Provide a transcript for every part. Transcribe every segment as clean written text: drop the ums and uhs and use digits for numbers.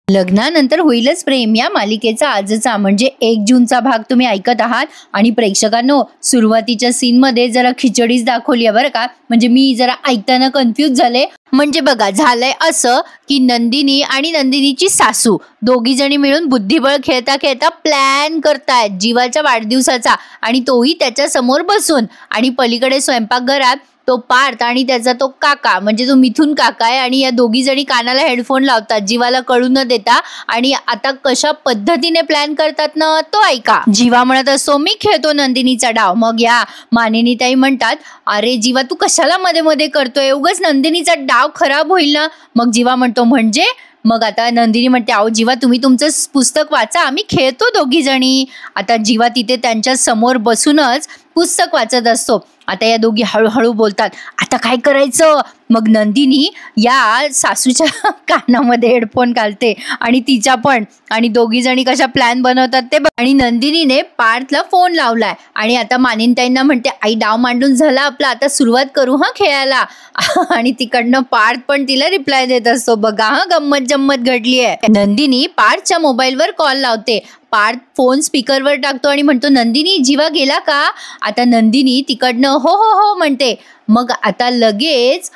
लग्नानंतर होईलच प्रेम या मालिकेचा आजचा म्हणजे 1 जूनचा भाग तुम्ही ऐकत आहात. आणि प्रेक्षकांनो, सुरुवातीच्या सीन मध्ये जरा खिचडीच दाखवली आहे बरं का. म्हणजे मी जरा ऐकताना कन्फ्यूज झाले. म्हणजे बघा, झालंय असं की नंदिनी आणि नंदिनीची सासू दोघी जणी मिळून बुद्धिबळ खेळता खेळता प्लॅन करतायत जीवाच्या वाढदिवसाचा, आणि तोही त्याच्या समोर बसून. आणि पलीकडे स्वयंपाकघरात तो पार्थ आणि त्याचा तो काका म्हणजे तो मिथुन काका आहे, आणि या दोघी जणी कानाला हेडफोन लावतात जीवाला कळू न देता. आणि आता कशा पद्धतीने प्लॅन करतात ना, तो ऐका. जीवा म्हणत असतो, मी खेळतो नंदिनीचा डाव. मग या मानिनीताई म्हणतात, अरे जीवा तू कशाला मध्ये मध्ये करतोय, उगाच नंदिनीचा डाव खराब होईल ना. मग जीवा म्हणतो, म्हणजे? मग आता नंदिनी म्हणते, अहो जीवा तुम्ही तुमचं पुस्तक वाचा, आम्ही खेळतो दोघी जणी. आता जीवा तिथे त्यांच्या समोर बसूनच पुस्तक वाचत असतो. आता या दोघी हळूहळू बोलतात, आता काय करायचं. मग नंदिनी या सासूच्या कानामध्ये हेडफोन घालते आणि तिच्या पण, आणि दोघी जणी कशा प्लॅन बनवतात ते. आणि नंदिनीने पार्थला फोन लावलाय आणि आता मानिनीताईंना म्हणते, आई डाव मांडून झाला आपला, आता सुरुवात करू हा खेळायला. आणि तिकडनं पार्थ पण तिला रिप्लाय देत असतो. बघा हा, गंमत जम्मत घडली आहे. नंदिनी पार्थच्या मोबाईलवर कॉल लावते. पार्थ फोन स्पीकरवर टाकतो आणि म्हणतो, नंदिनी जीवा गेला का. आता नंदिनी तिकडनं हो हो हो म्हणते. मग आता लगेच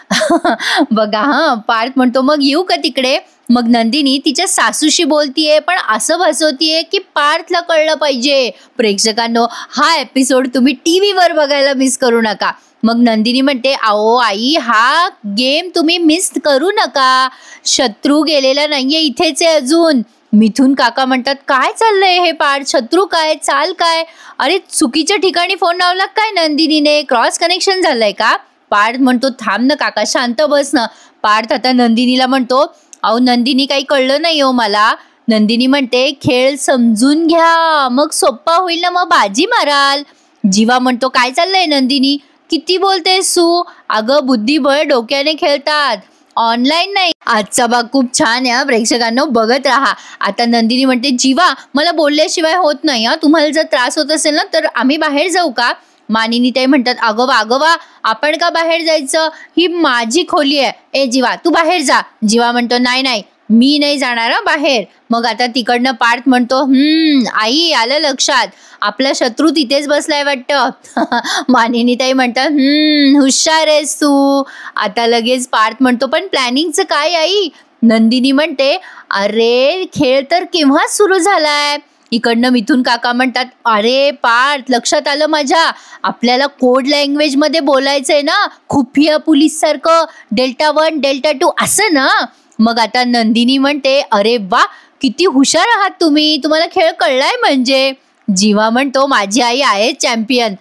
बघा हा, पार्थ म्हणतो, मग येऊ का तिकडे. मग नंदिनी तिच्या सासूशी बोलतीये, पण असं भासवतीये की पार्थला कळलं पाहिजे. प्रेक्षकांनो, हा एपिसोड तुम्ही टीव्हीवर बघायला मिस करू नका. मग नंदिनी म्हणते, आओ आई, हा गेम तुम्ही मिस करू नका, शत्रू गेलेला नाहीये, इथेच आहे अजून. मिथुन काका म्हणतात, काय चाललंय हे पार्थ, शत्रू काय, चाल काय. अरे चुकीच्या ठिकाणी फोन लावला काय नंदिनीने, क्रॉस कनेक्शन झालंय का. पार्थ म्हणतो, थांब ना काका, शांत बस ना. पार्थ आता नंदिनीला म्हणतो, अहो नंदिनी काही कळलं नाही हो मला. नंदिनी म्हणते, खेळ समजून घ्या, मग सोप्पा होईल ना, मग बाजी माराल. जीवा म्हणतो, काय चाललंय नंदिनी, किती बोलतेस तू. अगं बुद्धिबळ डोक्याने खेळतात, ऑनलाईन नाही. आजचा भाग खूप छान आहे, प्रेक्षकांनो बघत राहा. आता नंदिनी म्हणते, जीवा मला बोलल्याशिवाय होत नाही हा, तुम्हाला जर त्रास होत असेल ना तर आम्ही बाहेर जाऊ का. मानिनीताई म्हणतात, अगं वा आपण का बाहेर जायचं, ही माझी खोली आहे. ए जीवा तू बाहेर जा. जीवा म्हणतो, नाही नाही मी नाही जाणार बाहेर. मग आता तिकडनं पार्थ म्हणतो, आई आलं लक्षात, आपला शत्रू तिथेच बसलाय वाटतं. मानिनीताई म्हणतात, हुशार आहेस तू. आता लगेच पार्थ म्हणतो, पण प्लॅनिंगचं काय आई. नंदिनी म्हणते, अरे खेळ तर केव्हा सुरू झालाय. इकडनं मिथुन काका म्हणतात, अरे पार्थ लक्षात आलं माझ्या, आपल्याला कोड लँग्वेज मध्ये बोलायचंय ना, खुफिया पोलीस सारखं, Δ1 Δ2 असं ना. मग आता नंदिनी म्हणते, अरे वा किती हुशार आहात तुम्ही, तुम्हाला खेळ कळलाय म्हणजे. जीवा म्हणतो, माझी आई आहे चॅम्पियन.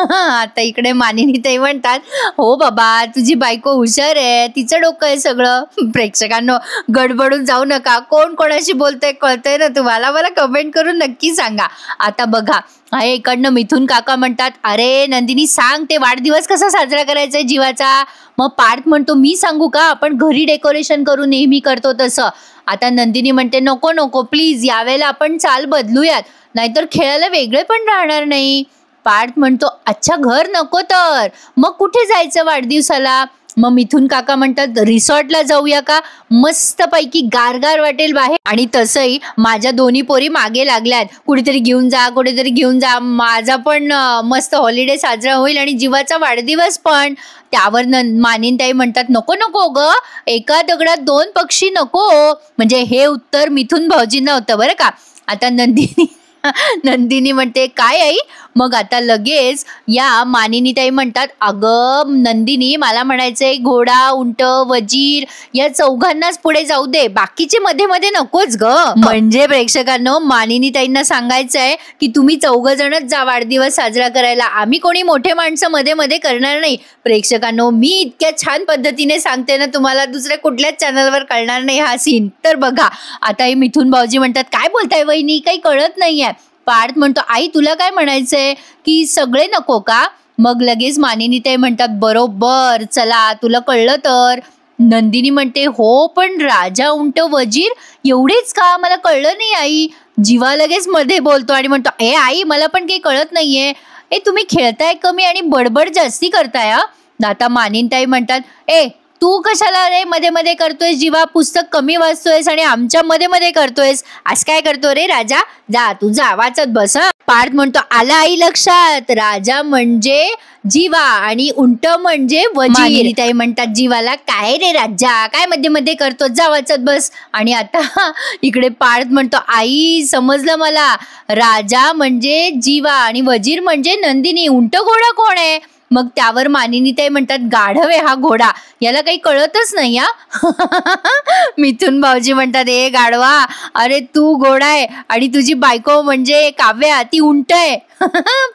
आता इकडे मानिनीताई म्हणतात, हो बाबा तुझी बायको हुशार आहे, तिचं डोकं आहे सगळं. प्रेक्षकांनो गडबडून जाऊ नका, कोण कोणाशी बोलतंय कळतंय ना तुम्हाला, मला कमेंट करून नक्की सांगा. आता बघा, आहे इकडनं मिथुन काका म्हणतात, अरे नंदिनी सांग ते वाढदिवस कसा साजरा करायचा आहे जीवाचा. मग पार्थ म्हणतो, मी सांगू का, आपण घरी डेकोरेशन करू नेहमी करतो तसं. आता नंदिनी म्हणते, नको नको प्लीज, यावेळेला आपण चाल बदलूयात, नाहीतर खेळायला वेगळे पण राहणार नाही. पार्थ म्हणतो, अच्छा घर नको तर मग कुठे जायचं वाढदिवसाला. मग मिथुन काका म्हणतात, रिसॉर्टला जाऊया का, मस्त पैकी गारगार वाटेल बाहेर. आणि तसंही माझ्या दोन्ही पोरी मागे लागल्यात, कुठेतरी घेऊन जा कुठेतरी घेऊन जा, माझा पण मस्त हॉलिडे साजरा होईल आणि जीवाचा वाढदिवस पण. त्यावर मानिनीताई म्हणतात, नको नको ग, एका दगडात दोन पक्षी नको. म्हणजे हे उत्तर मिथुन भाऊजींना होतं बरं का. आता नंदिनी म्हणते, काय आई. मग आता लगेच या मानिनीताई म्हणतात, अगं नंदिनी मला म्हणायचंय, घोडा उंट वजीर या चौघांनाच पुढे जाऊ दे, बाकीचे मध्ये मध्ये नकोच ग. म्हणजे प्रेक्षकांनो मानिनीताईंना सांगायचंय की तुम्ही 4 जणच जा वाढदिवस साजरा करायला, आम्ही कोणी मोठे माणसं मध्ये मध्ये करणार नाही. प्रेक्षकांनो मी इतक्या छान पद्धतीने सांगते ना, तुम्हाला दुसऱ्या कुठल्याच चॅनलवर कळणार नाही हा सीन. तर बघा, आता हे मिथुन भाऊजी म्हणतात, काय बोलताय वहिनी, काही कळत नाहीये. पार्थ म्हणतो, आई तुला काय म्हणायचंय की सगळे नको का. मग लगेच मानिनीताई म्हणतात, बरोबर, चला तुला कळलं तर. नंदिनी म्हणते, हो पण राजा उंट वजीर एवढेच का, मला कळलं नाही आई. जीवा लगेच मध्ये बोलतो आणि म्हणतो, ए आई मला पण काही कळत नाहीये, तुम्ही खेळताय कमी आणि बडबड जास्ती करताय. आता मानिनीताई म्हणतात, तू कशाला रे मध्ये मध्ये करतोयस जीवा, पुस्तक कमी वाचतोयस आणि आमच्या मध्ये मध्ये करतोयस, आज काय करतो रे राजा, जा तू जा वाचत बस. पार्थ म्हणतो आला आई लक्षात, राजा म्हणजे जीवा आणि उंट म्हणजे वजीर. ताई म्हणतात जीवाला काय रे राजा, काय मध्ये मध्ये करतो, जा वाचत बस. आणि आता इकडे पार्थ म्हणतो आई समजलं मला, राजा म्हणजे जीवा आणि वजीर म्हणजे नंदिनी, उंट घोडा कोण आहे. मग त्यावर मानिनीताई म्हणतात गाढव आहे हा घोडा, याला काही कळतच नाही हा. मिथुन भाऊजी म्हणतात ए गाढवा, अरे तू घोडा आहे आणि तुझी बायको म्हणजे काव्या ती उंट आहे.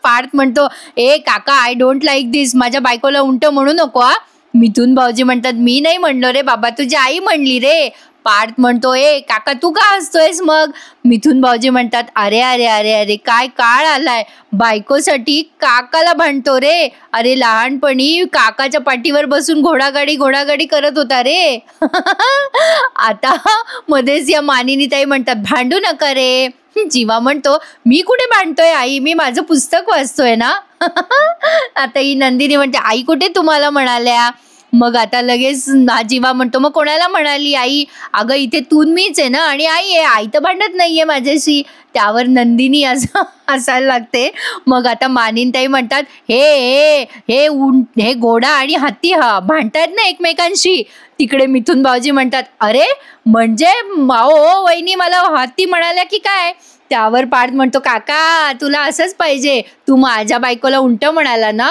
पार्थ म्हणतो ए काका आय डोंट लाईक दिस, माझ्या बायकोला उंट म्हणू नको हा. मिथुन भाऊजी म्हणतात मी नाही म्हणलो रे बाबा, तुझी आई म्हणली रे. पार्थ म्हणतो ए काका तू का हसतोयस मग. मिथुन भाऊजी म्हणतात अरे अरे अरे अरे काय काळ आलाय, बायकोसाठी काकाला भांडतो रे. अरे लहानपणी काकाच्या पाठीवर बसून घोडागाडी करत होता रे. आता मध्येच या मानिनीताई म्हणतात भांडू नका रे. जीवा म्हणतो मी कुठे भांडतोय आई, मी माझं पुस्तक वाचतोय ना. आता ही नंदिनी म्हणते आई कुठे तुम्हाला म्हणाल्या. मग आता लगेच जीवा म्हणतो मग कोणाला म्हणाली आई, अगं इथे तू मीच आहे ना आणि आई आहे, आई तर भांडत नाहीये माझ्याशी. त्यावर नंदिनी असं हसायला लागते. मग आता मानिनीताई म्हणतात हे हे हे हे घोडा आणि हत्ती हा भांडतायत ना एकमेकांशी. तिकडे मिथुन भाऊजी म्हणतात अरे म्हणजे माओ वहिनी मला हत्ती म्हणाल्या की काय. त्यावर पार्थ म्हणतो काका तुला असंच पाहिजे, तू माझ्या बायकोला उंट म्हणाला ना.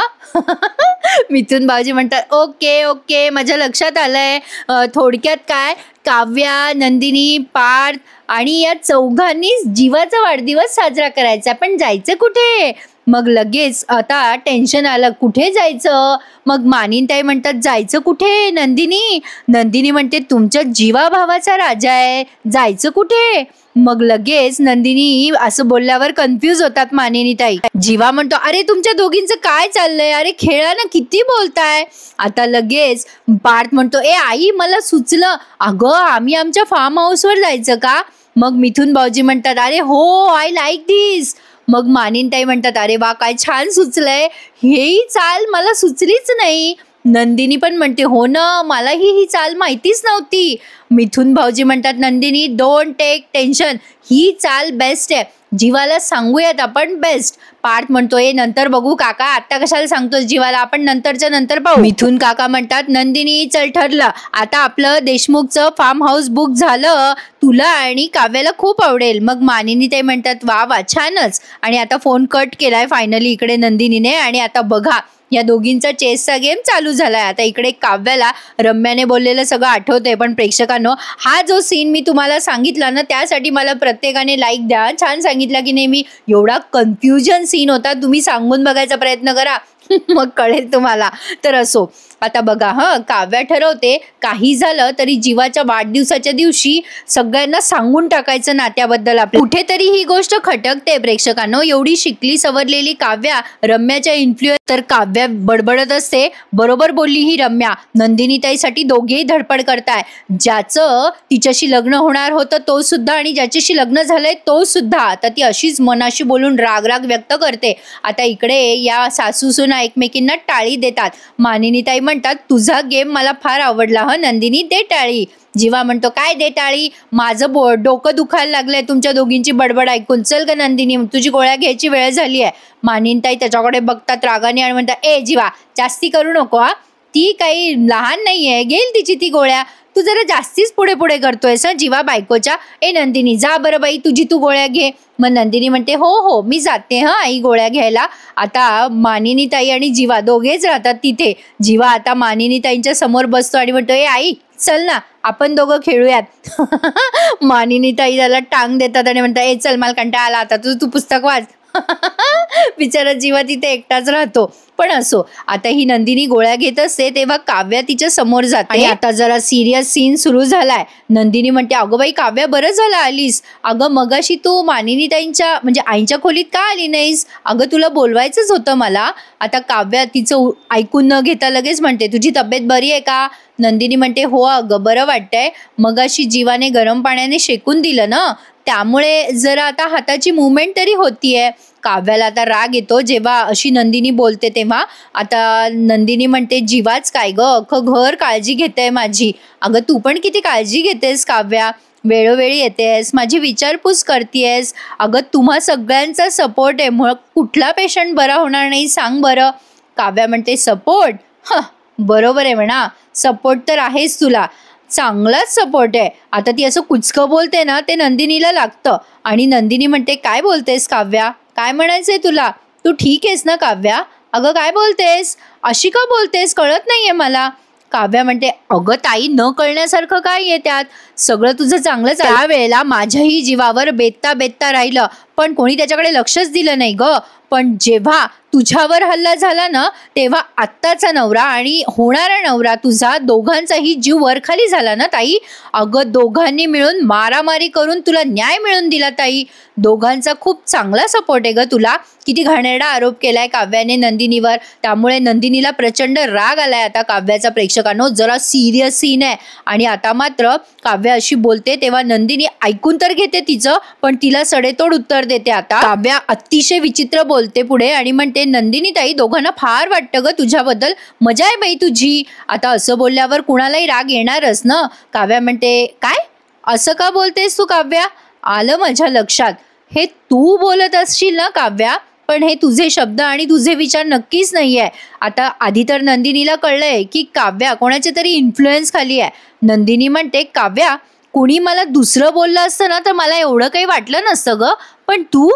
मिथुन भाऊजी म्हणतात ओके ओके माझ्या लक्षात आलंय. थोडक्यात काय, काव्या नंदिनी पार्थ आणि या चौघांनी जीवाचा वाढदिवस साजरा करायचा, पण जायचं कुठे. मग लगेच आता टेन्शन आलं कुठे जायचं. मग मानिनीताई म्हणतात जायचं कुठे नंदिनी म्हणते तुमच्या जीवा भावाचा राजा आहे, जायचं कुठे. मग लगेच नंदिनी असं बोलल्यावर कन्फ्यूज होतात मानिनीताई. जीवा म्हणतो अरे तुमच्या दोघींचं काय चाललंय, अरे खेळा ना किती बोलताय. आता लगेच पार्थ म्हणतो ए आई मला सुचलं, अगं आम्ही आमच्या फार्म हाऊसवर जायचं का. मग मिथुन भाऊजी म्हणतात अरे हो आय लाईक दिस. मग मानिनीताई म्हणतात अरे वा काय छान सुचलंय, हेही चाल मला सुचलीच नाही. नंदिनी पण म्हणते हो ना मला ही चाल माहितीच नव्हती. मिथुन भाऊजी म्हणतात नंदिनी डोंट टेक टेन्शन, ही चाल बेस्ट आहे, जीवाला सांगूयात आपण बेस्ट. पार्थ म्हणतोय नंतर बघू काका, आता कशाला सांगतोस जीवाला, आपण नंतरच्या नंतर पाहू. मिथुन काका म्हणतात नंदिनी चल ठरलं, आता आपलं देशमुखचं फार्म हाऊस बुक झालं, तुला आणि काव्याला खूप आवडेल. मग मानिनीताई म्हणतात वा वा छानच. आणि आता फोन कट केलाय फायनली इकडे नंदिनीने. आणि आता बघा या दोघींचा चेसचा गेम चालू झालाय. आता इकडे काव्याला रम्याने बोललेलं सगळं आठवतंय, पण प्रेक्षकांनो हा जो सीन मी तुम्हाला सांगितला ना त्यासाठी मला प्रत्येकाने लाईक द्या. छान सांगितलं की नाही मी, एवढा कन्फ्युजन सीन होता, तुम्ही सांगून बघायचा प्रयत्न करा मग कळेल तुम्हाला. तर असो आता बघा काव्या ठरवते काही झालं तरी जीवाच्या वाढदिवसाच्या दिवशी सगळ्यांना सांगून टाकायचं नात्याबद्दल आपल्या. कुठेतरी ही गोष्ट खटकते प्रेक्षकांनो. एवढी शिकली सवरलेली काव्या रम्याच्या इन्फ्लुएन्स, तर काव्या बडबडत असते बरोबर बोलली ही रम्या. नंदिनीताईसाठी दोघेही धडपड करताय, ज्याचं तिच्याशी लग्न होणार होतं तो सुद्धा आणि ज्याच्याशी लग्न झालंय तो सुद्धा. आता ती अशीच मनाशी बोलून राग व्यक्त करते. आता इकडे या सासू सुना एकमेकींना टाळी देतात. मानिनीताई म्हणतात तुझा गेम मला फार आवडला नंदिनी, दे टाळी. जीवा म्हणतो काय दे टाळी, माझं डोकं दुखायला लागलंय तुमच्या दोघींची बडबड ऐकून, चल ग नंदिनी तुझी गोळ्या घ्यायची वेळ झाली आहे. मानिनीताई त्याच्याकडे बघतात रागाने आणि म्हणतात ए जीवा जास्ती करू नको हा, ती काही लहान नाहीये, घेईल तिची ती गोळ्या, तू जरा जास्तीच पुढे करतोयस जीवा बायकोच्या. ए नंदिनी जा बरं बाई तुझी तू गोळ्या घे. मग नंदिनी म्हणते हो हो मी जाते आई गोळ्या घ्यायला. आता मानिनीताई आणि जीवा दोघेच राहतात तिथे. जीवा आता मानिनीताईंच्या समोर बसतो आणि म्हणतो ए आई चल ना आपण दोघं खेळूयात. मानिनीताई त्याला टांग देतात आणि म्हणतात ए चल मला कंटाळा आला, आता तू पुस्तक वाच. बिचारा जीवा तिथे एकटाच राहतो. पण असो आता ही नंदिनी गोळ्या घेत असते तेव्हा काव्या तिच्या समोर जाते. आणि आता जरा सिरियस सीन सुरू झालाय. नंदिनी म्हणते अगं बाई काव्या बरं झालं आलीस, अगं मगाशी तू मानिनीताईंच्या म्हणजे आईच्या खोलीत का आली नाहीस, अगं तुला बोलवायचंच होतं मला. आता काव्या तिचं ऐकून न घेता लगेच म्हणते तुझी तब्येत बरी आहे का. नंदिनी म्हणते हो अगं बरं वाटतंय, मगाशी जीवाने गरम पाण्याने शेकून दिलं ना त्यामुळे जरा आता हाताची मुवमेंट तरी होतीये. काव्याला आता राग येतो जेव्हा अशी नंदिनी बोलते तेव्हा. आता नंदिनी म्हणते, जीवाच काय ग, अख्खं घर काळजी घेते माझी. अगं तू पण किती काळजी घेतेस काव्या, वेळोवेळी येतेस, माझी विचारपूस करतेस. अगं तुम्हा सगळ्यांचा सपोर्ट आहे, मग कुठला पेशंट बरा होणार नाही सांग बरं. काव्या म्हणते, सपोर्ट? बरोबर आहे म्हणा, सपोर्ट तर आहेच तुला, चांगलाच सपोर्ट आहे. आता ती असं कुचकं बोलते ना, ते नंदिनीला लागतं. आणि नंदिनी म्हणते, काय बोलतेस काव्या, काय म्हणायचंय तुला, तू ठीक आहेस ना काव्या? अगं काय बोलतेस, अशी का बोलतेस, कळत नाहीये मला. काव्या म्हणते, अगं ताई, न कळण्यासारखं काय आहे त्यात, सगळं तुझं चांगलं चाललं. त्यावेळेला माझ्याही जीवावर बेतता बेतता राहिलं, पण कोणी त्याच्याकडे लक्षच दिलं नाही ग. पण जेव्हा तुझ्यावर हल्ला झाला ना, तेव्हा आत्ताचा नवरा आणि होणारा नवरा तुझा दोघांचाही जीव वरखाली झाला ना ताई. अगं दोघांनी मिळून मारामारी करून तुला न्याय मिळवून दिला ताई. दोघांचा खूप चांगला सपोर्ट आहे ग तुला. किती घाणेरडा आरोप केलाय काव्याने नंदिनीवर, त्यामुळे नंदिनीला प्रचंड राग आलाय आता काव्याचा. प्रेक्षकांनो, जरा सिरियस सीन आहे. आणि आता मात्र काव्या अशी बोलते तेव्हा नंदिनी ऐकून तर घेते तिचं, पण तिला सडेतोड उत्तर देते. आता काव्या अतिशय विचित्र बोलते पुढे आणि म्हणते, नंदिनी ताई, दोघांना फार वाटतं ग तुझ्याबद्दल, मजा आहे बाई तुझी. आता असं बोलल्यावर कुणालाही राग येणारच ना. काव्या म्हणते, काय असं का बोलतेस तू काव्या, आलं माझ्या लक्षात, हे तू बोलत असशील ना काव्या, पण हे तुझे शब्द आणि तुझे विचार नक्कीच नाहीये. आता आधी तर नंदिनीला कळलंय की काव्या कोणाच्या तरी इन्फ्लुएन्स खाली आहे. नंदिनी म्हणते, काव्या, कोणी मला दुसरं बोललं असतं ना तर मला एवढं काही वाटलं नसतं ग, पण तू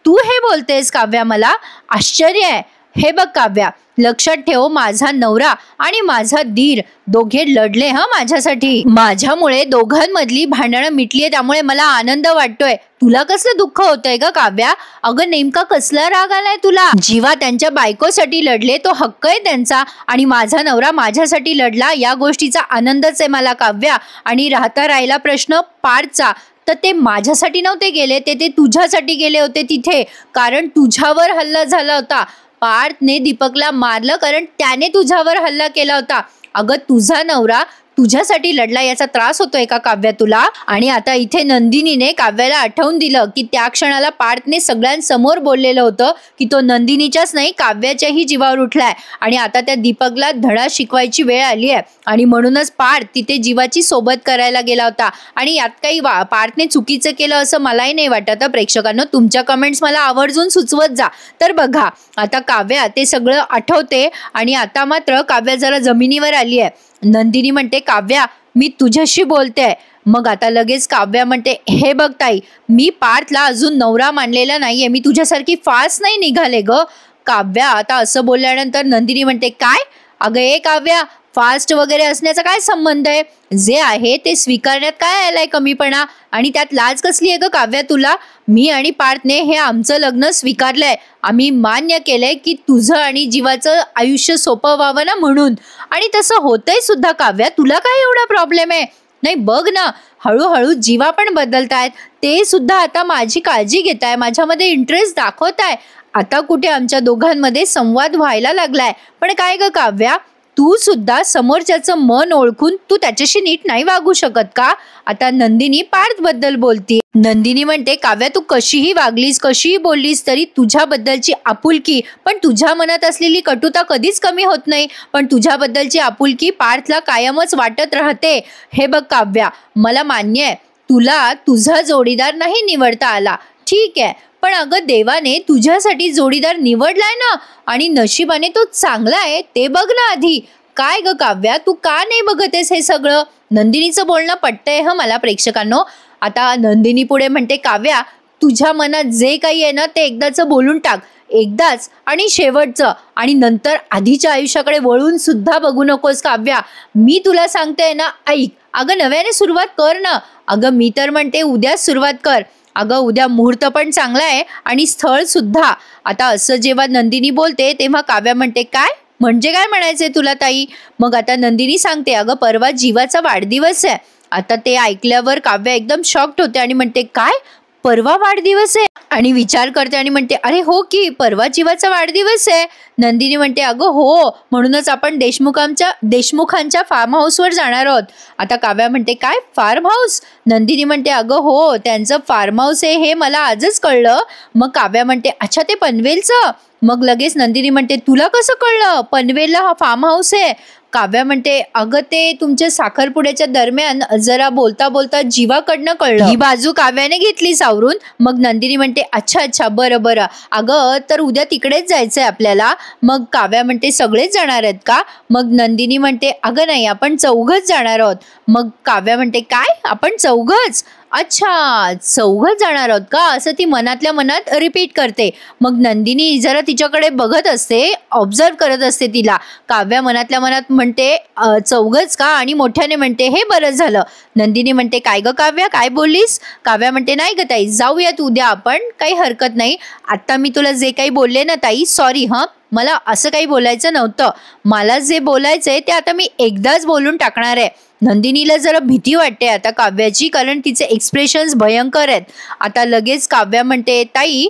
तू हे बोलतेस काव्या, मला आश्चर्य आहे. हे बघ काव्या, लक्षात ठेव, माझा नवरा आणि माझा दीर दोघे लढले माझ्यासाठी. माझ्यामुळे दोघांमधली भांडणं मिटलीये, त्यामुळे मला आनंद वाटतोय. तुला कसलं दुःख होतंय ग काव्या? अगं नेमका कसला राग आलाय तुला? जीवा त्यांच्या बायकोसाठी लढले, तो हक्क आहे त्यांचा, आणि माझा नवरा माझ्यासाठी लढला, या गोष्टीचा आनंदच आहे मला काव्या. आणि राहिला प्रश्न पार्थचा, तर ते माझ्यासाठी नव्हते गेले, ते तुझ्यासाठी गेले होते तिथे, कारण तुझ्यावर हल्ला झाला होता. पार्थने दीपकला मारलं कारण त्याने तुझ्यावर हल्ला केला होता. अगं तुझा नवरा तुझ्यासाठी लढला, याचा त्रास होतोय का काव्या तुला? आणि आता इथे नंदिनीने काव्याला आठवून दिलं की त्या क्षणाला पार्थने सगळ्यांसमोर बोललेलं होतं की तो नंदिनीच्याच नाही काव्याच्याही जीवावर उठलाय, आणि आता त्या दीपकला धडा शिकवायची वेळ आली आहे. आणि म्हणूनच पार्थ तिथे जीवाची सोबत करायला गेला होता. आणि यात काही पार्थने चुकीचं केलं असं मलाही नाही वाटत. प्रेक्षकांनो, तुमच्या कमेंट्स मला आवर्जून सुचवत जा. तर बघा, आता काव्या ते सगळं आठवते आणि आता मात्र काव्या जरा जमिनीवर आली आहे. नंदिनी म्हणते, काव्या, मी तुझ्याशी बोलते. मग आता लगेच काव्या म्हणते, हे बघ ताई, मी पार्थला अजून नवरा मानलेला नाहीये, मी तुझ्यासारखी फास्ट नाही निघाले ग. काव्या आता असं बोलल्यानंतर नंदिनी म्हणते, काय अगं ए काव्या, फास्ट वगैरे असण्याचा काय संबंध आहे? जे आहे ते स्वीकारण्यात काय आलाय कमीपणा, आणि त्यात लाज कसली आहे ग काव्या तुला? मी आणि पार्थने हे आमचं लग्न स्वीकारलंय, आम्ही मान्य केलंय की तुझं आणि जीवाचं आयुष्य सोपं व्हावं ना म्हणून, आणि तसं होतंय सुद्धा काव्या. तुला काय एवढा प्रॉब्लेम आहे? नाही बघ ना, हळूहळू जीवा पण बदलतायत, ते सुद्धा आता माझी काळजी घेताय, माझ्यामध्ये इंटरेस्ट दाखवताय. आता कुठे आमच्या दोघांमध्ये संवाद व्हायला लागलाय. पण काय ग काव्या, तू सुद्धा समोरच्याचं मन ओळखून तू त्याच्याशी नीट नाही वागू शकत का? आता नंदिनी पार्थ बद्दल बोलती. नंदिनी म्हणते, काव्या, तू कशीही वागलीस, कशीही बोललीस तरी तुझ्याबद्दलची आपुलकी, पण तुझ्या मनात असलेली कटुता कधीच कमी होत नाही. पण तुझ्याबद्दलची आपुलकी पार्थला कायमच वाटत राहते. हे बघ काव्या, मला मान्य आहे तुला तुझा जोडीदार नाही निवडता आला, ठीक आहे, पण अगं देवाने तुझ्यासाठी जोडीदार निवडलाय ना, आणि नशिबाने तो चांगला आहे ते बघ ना आधी. काय ग काव्या, तू का नाही बघतेस हे सगळं? नंदिनीचं बोलणं पटतंय मला प्रेक्षकांनो. आता नंदिनी पुढे म्हणते, काव्या, तुझ्या मनात जे काही आहे ना ते एकदाचं बोलून टाक, एकदाच आणि शेवटचं, आणि नंतर आधीच्या आयुष्याकडे वळून सुद्धा बघू नकोस काव्या. मी तुला सांगते ना, ऐक. अगं नव्याने सुरुवात कर ना. अगं मी तर म्हणते उद्याच सुरुवात कर. अगं उद्या मुहूर्त पण चांगला आहे आणि स्थळ सुद्धा. आता असं जेव्हा नंदिनी बोलते तेव्हा काव्या म्हणते, काय म्हणजे काय म्हणायचंय तुला ताई? मग आता नंदिनी सांगते, अगं परवा जीवाचा वाढदिवस आहे. आता ते ऐकल्यावर काव्या एकदम शॉक्ड होते आणि म्हणते, काय परवा वाढदिवस आहे? आणि विचार करते आणि म्हणते अरे हो की परवा जीवाचा वाढदिवस आहे. नंदिनी म्हणते अगं हो, म्हणूनच आपण देशमुखांच्या फार्म हाऊसवर जाणार आहोत. आता काव्या म्हणते काय फार्म हाऊस? नंदिनी म्हणते अगं हो, त्यांचं फार्म हाऊस आहे हे मला आजच कळलं. मग काव्या म्हणते अच्छा ते पनवेलचं? मग लगेच नंदिनी म्हणते तुला कसं कळलं पनवेलला हा फार्म हाऊस आहे? काव्या म्हणते अगं ते तुमच्या साखरपुड्याच्या दरम्यान जरा बोलता बोलता जीवाकडनं कळलं. ही बाजू काव्याने घेतली सावरून. मग नंदिनी म्हणते अच्छा अच्छा बरं बरं, अगं तर उद्या तिकडेच जायचंय आपल्याला. मग काव्या म्हणते सगळेच जाणार आहेत का? मग नंदिनी म्हणते अगं नाही, आपण चौघच जाणार आहोत. मग काव्या म्हणते काय आपण चौघच? अच्छा चौघच जाणार आहोत का, असं ती मनातल्या मनात रिपीट करते. मग नंदिनी जरा तिच्याकडे बघत असते, ऑब्झर्व करत असते तिला. काव्या मनातल्या मनात म्हणते चौघच का, आणि मोठ्याने म्हणते हे बरं झालं. नंदिनी म्हणते काय ग काव्या काय बोललीस? काव्या म्हणते नाही ग ताई, जाऊयात उद्या आपण, काही हरकत नाही. आता मी तुला जे काही बोलले ना ताई, सॉरी हं, मला असं काही बोलायचं नव्हतं. मला जे बोलायचंय ते आता मी एकदाच बोलून टाकणार आहे. नंदिनीला जरा भीती वाटते आता काव्याची, कारण तिचे एक्सप्रेशन्स भयंकर आहेत. आता लगेच काव्या म्हणते ताई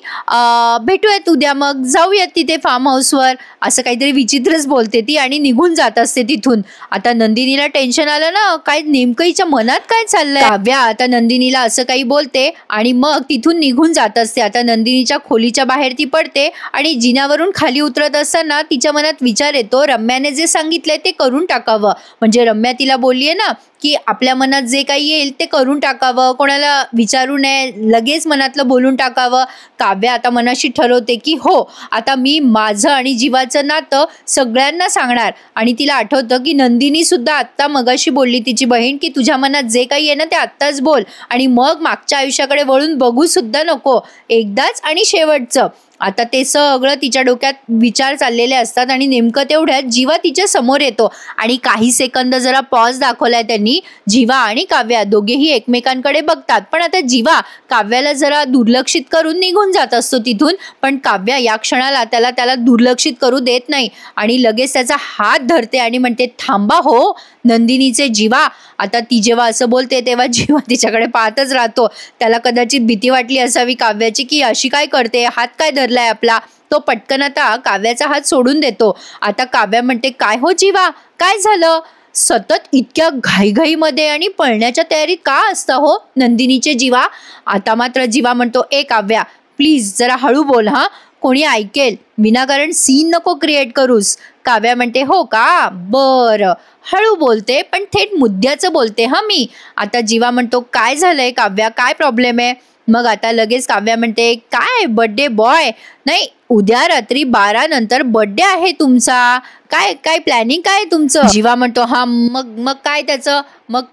भेटूयात उद्या, मग जाऊयात तिथे फार्म हाऊसवर, असं काहीतरी विचित्रच बोलते ती आणि निघून जात असते तिथून. आता नंदिनीला टेन्शन आलं ना, काय नेमकं हिच्या मनात काय चाललंय. काव्या आता नंदिनीला असं काही बोलते आणि मग तिथून निघून जात असते. आता नंदिनीच्या खोलीच्या बाहेर ती पडते आणि जिन्यावरून खाली उतरत असताना तिच्या मनात विचार येतो रम्याने जे सांगितलंय ते करून टाकावं. म्हणजे रम्या तिला बोललीये ना की आपल्या मनात जे काही येईल ते करून टाकावं, कोणाला विचारू नये, लगेच मनातलं बोलून टाकावं. काव्या आता मनाशी ठरवते की हो, आता मी माझं आणि जीवाचं नातं सगळ्यांना सांगणार. आणि तिला आठवतं की नंदिनी सुद्धा आत्ता मगाशी बोलली तिची बहीण की तुझ्या मनात जे काही आहे ना ते आत्ताच बोल, आणि मग मागच्या आयुष्याकडे वळून बघू सुद्धा नको, एकदाच आणि शेवटचं. आता ते सगळं तिच्या डोक्यात विचार चाललेले असतात आणि नेमकं तेवढ्यात जीवा तिच्या समोर येतो आणि काही सेकंद जरा पॉज दाखवलाय त्यांनी. जीवा आणि काव्या दोघेही एकमेकांकडे बघतात, पण आता जीवा काव्याला जरा दुर्लक्षित करून निघून जात असतो तिथून, पण काव्या या क्षणाला त्याला दुर्लक्षित करू देत नाही आणि लगेच त्याचा हात धरते आणि म्हणते थांबा हो नंदिनीचे जीवा. आता ती जेव्हा असं बोलते तेव्हा जीवा तिच्याकडे पाहतच राहतो. त्याला कदाचित भीती वाटली असावी काव्याची की अशी काय करते, हात काय धरलाय आपला. तो पटकन आता काव्याचा हात सोडून देतो. आता काव्या म्हणते काय हो जीवा, काय झालं? सतत इतक्या घाईघाईमध्ये आणि पळण्याच्या तयारीत का असता हो नंदिनीचे जीवा? आता मात्र जीवा म्हणतो ए काव्या प्लीज जरा हळू बोल हा, कोणी ऐकेल, विनाकारण सीन नको क्रिएट करूस. काव्या म्हणते हो का बरं, हळू बोलते पण थेट मुद्द्याचं बोलते हा मी. आता जीवा म्हणतो काय झालंय काव्या, काय प्रॉब्लेम आहे? मग आता लगेच काव्या म्हणते काय बर्थडे बॉय, नाही उद्या रात्री 12 नंतर बर्थडे आहे तुमचा, काय काय प्लॅनिंग काय तुमचं? जीवा म्हणतो हा मग काय त्याचं? मग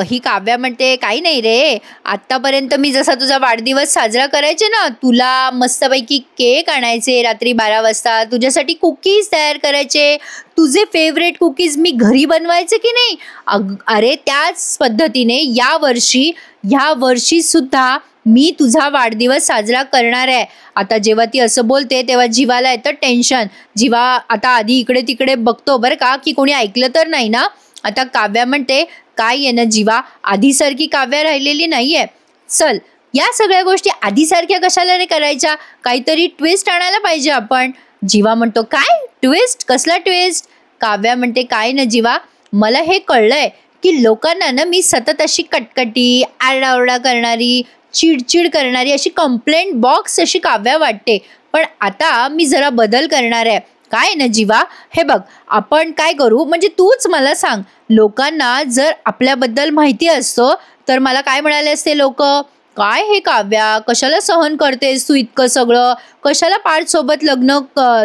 ही काव्या म्हणते काही नाही रे, आत्तापर्यंत मी जसा तुझा वाढदिवस साजरा करायचे ना, तुला मस्तपैकी केक आणायचे रात्री 12 वाजता, तुझ्यासाठी कुकीज तयार करायचे, तुझे फेवरेट कुकीज मी घरी बनवायचे की नाही. अरे त्याच पद्धतीने ह्या वर्षी सुद्धा मी तुझा वाढदिवस साजरा करणार आहे. आता जेव्हा ती असं बोलते तेव्हा जीवाला येतं टेन्शन. जीवा आता आधी इकडे तिकडे बघतो बरं का की कोणी ऐकलं तर नाही ना. आता काव्या म्हणते काय आहे ना जीवा, आधीसारखी काव्या राहिलेली नाहीये. चल या सगळ्या गोष्टी आधीसारख्या कशाला रे करायच्या, काहीतरी ट्विस्ट आणायला पाहिजे आपण. जीवा म्हणतो काय ट्विस्ट, कसला ट्विस्ट? काव्या म्हणते काय ना जीवा, मला हे कळलंय की लोकांना ना मी सतत अशी कटकटी, आरडाओरडा करणारी, चिडचिड करणारी, अशी कंप्लेंट बॉक्स अशी काव्या वाटते. पण आता मी जरा बदल करणार आहे. काय ना जीवा, हे बघ आपण काय करू, म्हणजे तूच मला सांग, लोकांना जर आपल्याबद्दल माहिती असतं तर मला काय म्हणाले असते लोक, काय हे काव्या कशाला सहन करतेस तू इतकं सगळं, कशाला पार्थ सोबत लग्न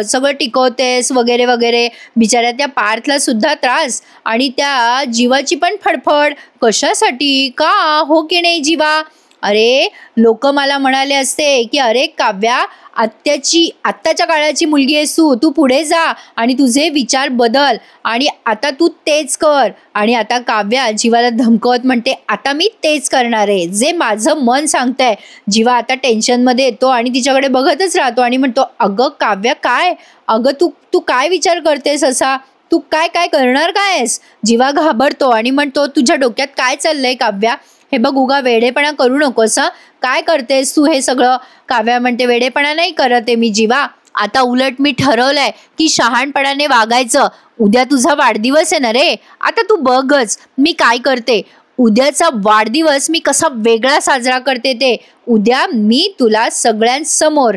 सगळं टिकवतेस वगैरे वगैरे. बिचाऱ्या त्या पार्थला सुद्धा त्रास आणि त्या जीवाची पण फडफड, कशासाठी का हो की नाही जीवा? अरे लोक मला म्हणाले असते की अरे काव्या आत्ताच्या काळाची मुलगी आहेस तू पुढे जा आणि तुझे विचार बदल, आणि आता तू तेच कर. आणि आता काव्या जीवाला धमकवत म्हणते आता मी तेच करणार आहे जे माझं मन सांगतंय. जीवा आता टेन्शनमध्ये येतो आणि तिच्याकडे बघतच राहतो आणि म्हणतो अगं काव्या काय, अगं तू काय विचार करतेस असा, तू काय करणार काय आहेस? जीवा घाबरतो आणि म्हणतो तुझ्या डोक्यात काय चाललंय काव्या? हे बघ उगा वेडेपणा करू नकोस हं. काय करतेस तू हे सगळं? काव्या म्हणते वेडेपणा नाही करत आहे मी जीवा. आता उलट मी ठरवलंय की शहाणपणाने वागायचं. उद्या तुझा वाढदिवस आहे ना रे. आता तू बघच मी काय करते. उद्याचा वाढदिवस मी कसा वेगळा साजरा करते ते. उद्या मी तुला सगळ्यांसमोर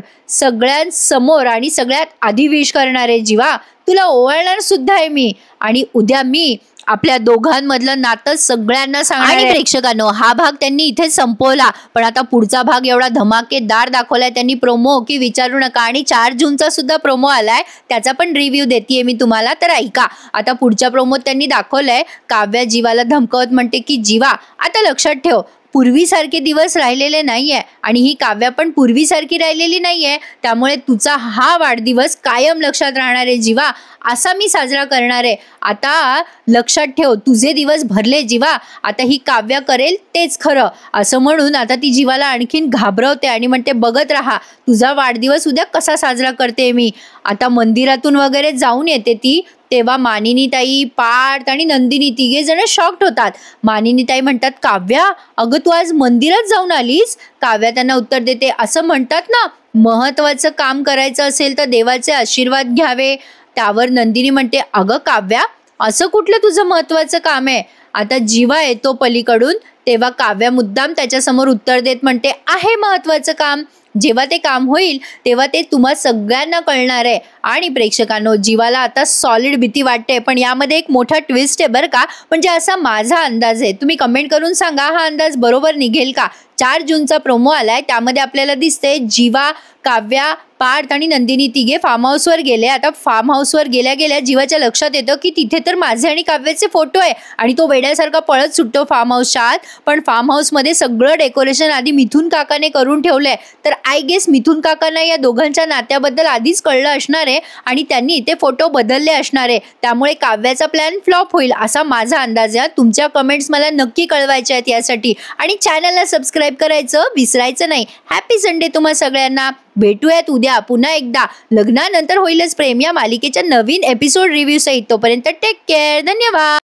आणि सगळ्यात आधी विश करणार आहे जीवा. तुला ओवाळणार सुद्धा आहे मी. आणि उद्या मी आपल्या दोघांमधलं नातं सगळ्यांना सांगणार. आणि प्रेक्षकांनो हा भाग त्यांनी इथे संपवला, पण आता पुढचा भाग एवढा धमाकेदार दाखवलाय त्यांनी प्रोमो की विचारू नका. आणि 4 जूनचा सुद्धा प्रोमो आलाय, त्याचा पण रिव्ह्यू देतेय मी तुम्हाला, तर ऐका. आता पुढच्या प्रोमोत त्यांनी दाखवलंय काव्या जीवाला धमकवत म्हणते की जीवा आता लक्षात ठेव, पूर्वीसारखे दिवस राहिलेले नाहीये आणि ही काव्या पण पूर्वीसारखी राहिलेली नाहीये. त्यामुळे तुझा हा वाढदिवस कायम लक्षात राहणार आहे जीवा. असा मी साजरा करणार आहे. आता लक्षात ठेव तुझे दिवस भरले जीवा. आता ही काव्या करेल तेच खरं. असं म्हणून आता ती जीवाला आणखीन घाबरवते आणि म्हणते बघत राहा तुझा वाढदिवस उद्या कसा साजरा करते मी. आता मंदिरातून वगैरे जाऊन येते ती, तेव्हा मानिनीताई, पार्थ आणि नंदिनी तिघे जण शॉक्ड होतात. मानिनीताई म्हणतात काव्या अगं तू आज मंदिरात जाऊन आलीस? काव्या त्यांना उत्तर देते असं म्हणतात ना महत्वाचं काम करायचं असेल तर देवाचे आशीर्वाद घ्यावे. त्यावर नंदिनी म्हणते अगं काव्या असं कुठलं तुझं महत्वाचं काम आहे? आता जीवा येतो पलीकडून, तेव्हा काव्या मुद्दाम त्याच्यासमोर उत्तर देत म्हणते आहे महत्वाचं काम. जेव्हा ते काम होईल तेव्हा ते तुम्हा सगळ्यांना कळणार आहे. आणि प्रेक्षकांनो जीवाला आता सॉलिड भीती वाटते, पण यामध्ये एक मोठा ट्विस्ट आहे बरं का. म्हणजे असा माझा अंदाज आहे, तुम्ही कमेंट करून सांगा हा अंदाज बरोबर निघेल का. 4 जूनचा प्रोमो आलाय, त्यामध्ये आपल्याला दिसते जीवा, काव्या, पार्थ आणि नंदिनी तिघे फार्म हाऊसवर गेले. आता फार्म हाऊसवर गेल्या गेल्या जीवाच्या लक्षात येतं की तिथे तर माझे आणि काव्याचे फोटो आहे आणि तो वेड्यासारखा पळत सुटतो फार्म हाऊसच्या आत. पण फार्म हाऊसमध्ये सगळं डेकोरेशन आधी मिथुन काकाने करून ठेवलंय. तर आय गेस मिथुन काकांना या दोघांच्या नात्याबद्दल आधीच कळलं असणार आहे आणि त्यांनी ते फोटो बदलले असणार आहे. त्यामुळे काव्याचा प्लॅन फ्लॉप होईल असा माझा अंदाज आहे. तुमच्या कमेंट्स मला नक्की कळवायच्या आहेत यासाठी. आणि चॅनलला सबस्क्राईब करायचं विसरायचं नाही. हॅपी संडे तुम्हा सगळ्यांना. भेटूयात उद्या पुन्हा एकदा लग्नानंतर होईलच प्रेम या मालिकेच्या नवीन एपिसोड रिव्ह्यू सहित. तोपर्यंत टेक केअर. धन्यवाद.